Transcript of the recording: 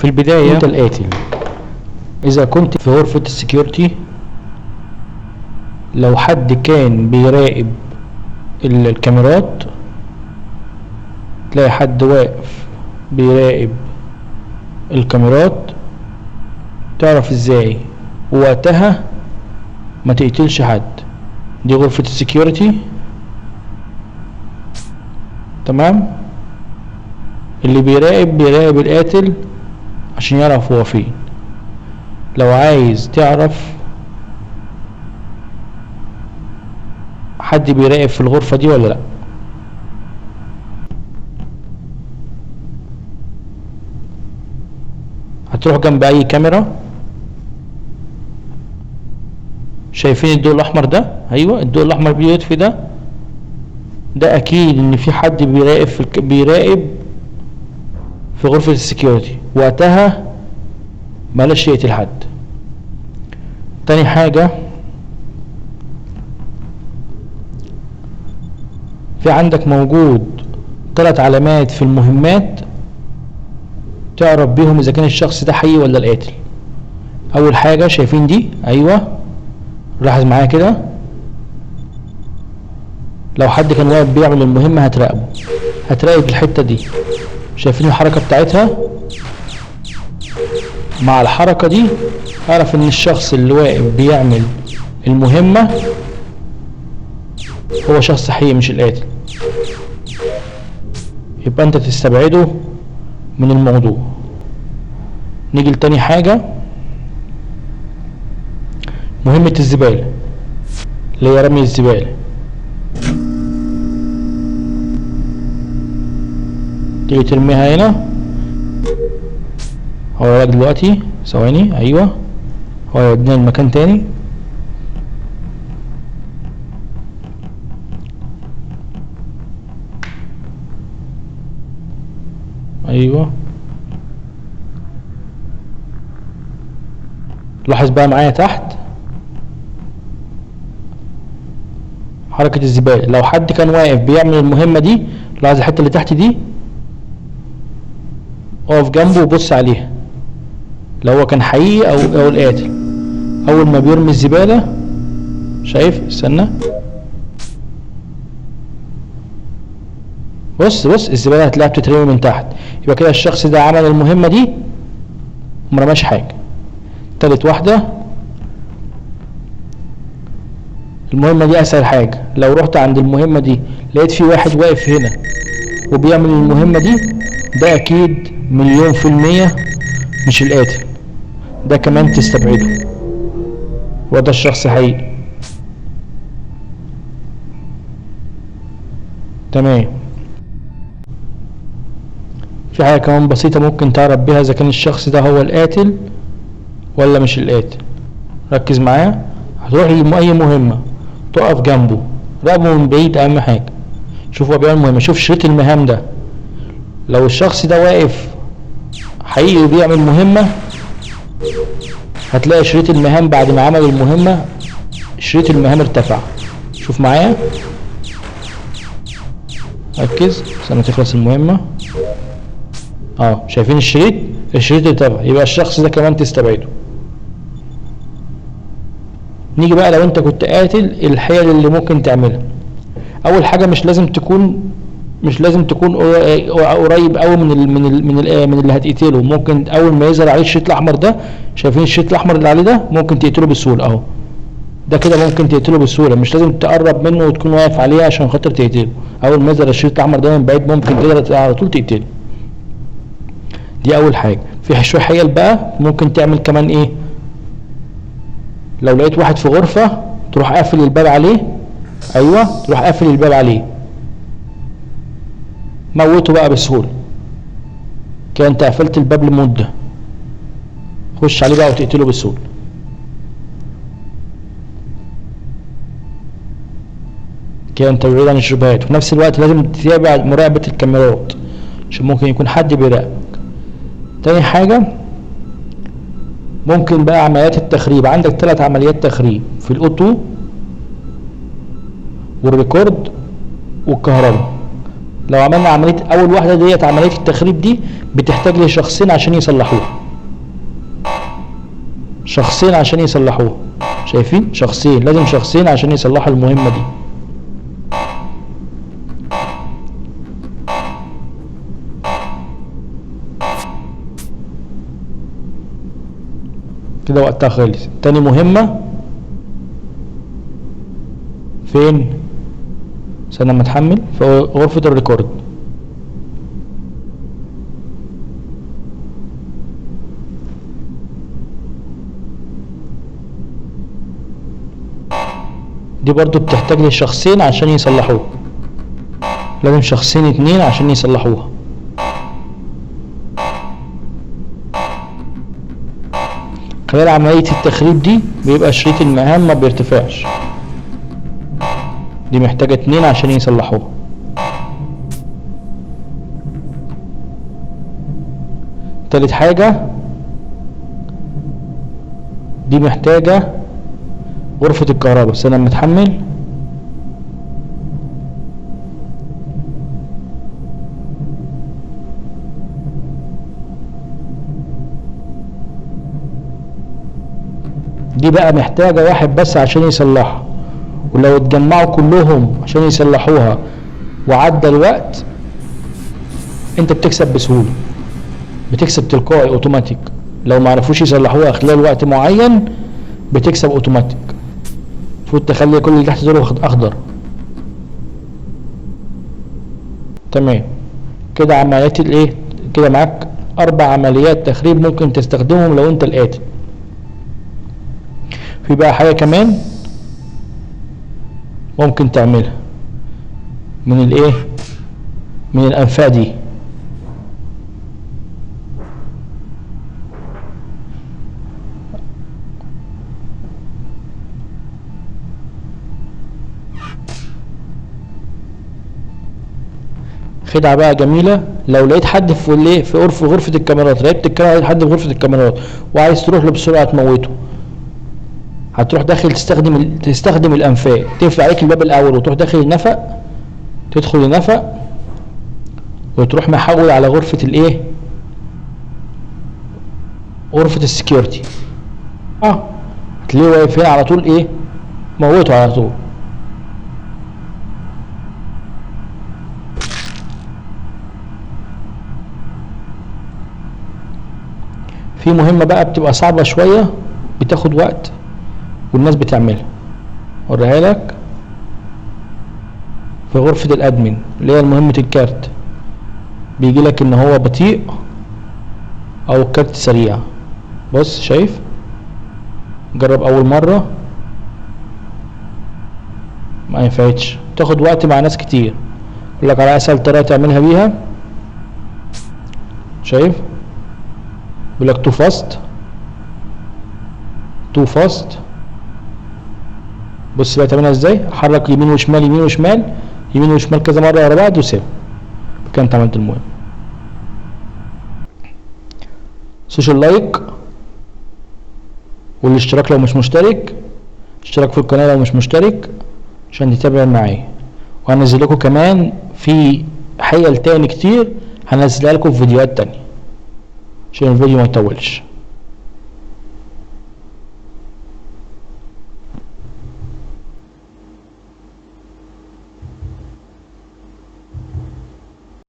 في البداية انت الآتي: اذا كنت في غرفة السكيورتي، لو حد كان بيراقب الكاميرات، تلاقي حد واقف بيراقب الكاميرات، تعرف ازاي ووقتها ما تقتلش حد. دي غرفة السكيورتي، تمام. اللي بيراقب القاتل عشان يعرف هو فين. لو عايز تعرف حد بيراقب في الغرفة دي ولا لا، هتروح جنب اي كاميرا. شايفين الضوء الاحمر ده؟ ايوه، الضوء الاحمر بيطفي ده اكيد ان في حد بيراقب في غرفة السكيورتي، وقتها بلاش يقتل حد. تاني حاجة، في عندك موجود 3 علامات في المهمات تعرف بيهم اذا كان الشخص ده حي ولا القاتل. اول حاجة شايفين دي؟ ايوه، لاحظ معايا كده. لو حد كان واقف بيعمل المهمة هتراقب الحتة دي. شايفين الحركة بتاعتها؟ مع الحركة دي اعرف ان الشخص اللي واقف بيعمل المهمة هو شخص حي مش القاتل، يبقى انت تستبعده من الموضوع. نيجي لتاني حاجة، مهمة الزبالة اللي هي رمي الزبالة. تيجي ترميها هنا، هوريك دلوقتي، ثواني. ايوه، هو يودينا المكان تاني. ايوه، لاحظ بقى معايا تحت حركة الزبالة. لو حد كان واقف بيعمل المهمة دي، لاحظ الحتة اللي تحت دي، اقف جنبه وبص عليها لو هو كان حقيقي او القاتل. اول ما بيرمي الزبالة، شايف؟ استنى، بص الزبالة هتلاقيها بتترمي من تحت، يبقى كده الشخص ده عمل المهمة دي ومرماش حاجة. تالت واحدة، المهمة دي اسهل حاجة. لو رحت عند المهمة دي لقيت في واحد واقف هنا وبيعمل المهمة دي، ده اكيد 100% مش القاتل، ده كمان تستبعده، وده الشخص حقيقي. تمام. في حاجة كمان بسيطة ممكن تعرف بيها اذا كان الشخص ده هو القاتل ولا مش القاتل. ركز معايا، هتروح اي مهمة تقف جنبه، راقبه من بعيد. اهم حاجة شوف هو بيعمل مهمة، شوف شريط المهام ده. لو الشخص ده واقف حقيقي وبيعمل مهمة، هتلاقي شريط المهام بعد ما عمل المهمة شريط المهام ارتفع. شوف معايا، ركز عشان تخلص المهمة. شايفين الشريط ارتفع، يبقى الشخص ده كمان تستبعده. نيجي بقى، لو انت كنت قاتل، الحيل اللي ممكن تعملها. اول حاجة، مش لازم تكون قريب قوي من اللي هتقتله. ممكن اول ما يظهر عليه الشريط الاحمر ده، شايفين الشريط الاحمر اللي عليه ده، ممكن تقتله بسهولة اهو. ده كده ممكن تقتله بسهولة، مش لازم تقرب منه وتكون واقف عليه عشان خاطر تقتله. اول ما يظهر الشريط الاحمر ده من بعيد ممكن تقدر على طول تقتله. دي اول حاجة. في شوية حيل بقى ممكن تعمل كمان ايه. لو لقيت واحد في غرفة، تروح قافل الباب عليه. ايوه، تروح قافل الباب عليه، موته بقى بسهولة كده. انت قفلت الباب لمدة، خش عليه بقى وتقتله بسهولة. كده انت بعيد عن الشبهات. وفي نفس الوقت لازم تتابع مراقبة الكاميرات عشان ممكن يكون حد بيراقبك. تاني حاجة، ممكن بقى عمليات التخريب. عندك 3 عمليات تخريب في الاوتو والريكورد والكهرباء. لو عملنا عمليه اول واحده ديت، عمليه التخريب دي بتحتاج لشخصين عشان يصلحوها، شخصين عشان يصلحوها. شايفين؟ شخصين، لازم شخصين عشان يصلحوا المهمه دي. كده وقتها خلص. تاني مهمه فين؟ استنى لما اتحمل في غرفه الريكورد. دي برضو بتحتاج لشخصين عشان يصلحوها، لازم شخصين اتنين عشان يصلحوها. خلال عملية التخريب دي بيبقى شريط المهام ما بيرتفعش، دي محتاجة اتنين عشان يصلحوها. تالت حاجة دي محتاجة غرفة الكهرباء. بس انا متحمل دي بقى محتاجة واحد بس عشان يصلحها، ولو اتجمعوا كلهم عشان يصلحوها وعدى الوقت انت بتكسب بسهولة، بتكسب تلقائي اوتوماتيك. لو ما عرفوش يصلحوها خلال وقت معين بتكسب اوتوماتيك. المفروض تخلي كل اللي تحت دول اخضر. تمام كده عمليات الايه، كده معاك 4 عمليات تخريب ممكن تستخدمهم لو انت القاتل. في بقى حاجة كمان ممكن تعملها من الايه، من الانفاق دي. خدعة بقى جميلة، لو لقيت حد في غرفة الكاميرات، لقيت حد في غرفة الكاميرات وعايز تروح له بسرعة تموته، هتروح داخل تستخدم الانفاق، تقفل عليك الباب الاول وتروح داخل النفق، تدخل النفق وتروح محول على غرفة الايه، غرفة السكيورتي. هتلاقيه واقف هنا على طول، ايه موته على طول. في مهمة بقى بتبقى صعبة شوية، بتاخد وقت والناس بتعملها، اوريها لك في غرفة الادمن اللي هي مهمة الكارت. بيجي لك ان هو بطيء او الكارت سريع. بص شايف، جرب اول مرة ما ينفعتش، تاخد وقت مع ناس كتير. اقول لك على اسهل طريقة تعملها بيها، شايف بيقول لك تو فاست. بص بقى تعملها ازاي، حرك يمين وشمال يمين وشمال يمين وشمال كذا مره ورا بعض وسيب، كده انت عملت المهم. سوشيال لايك والاشتراك لو مش مشترك، اشتراك في القناه لو مش مشترك عشان تتابع معايا. وهنزل لكم كمان في حيل تاني كتير، هنزلها لكم في فيديوهات تانية عشان الفيديو ما يطولش.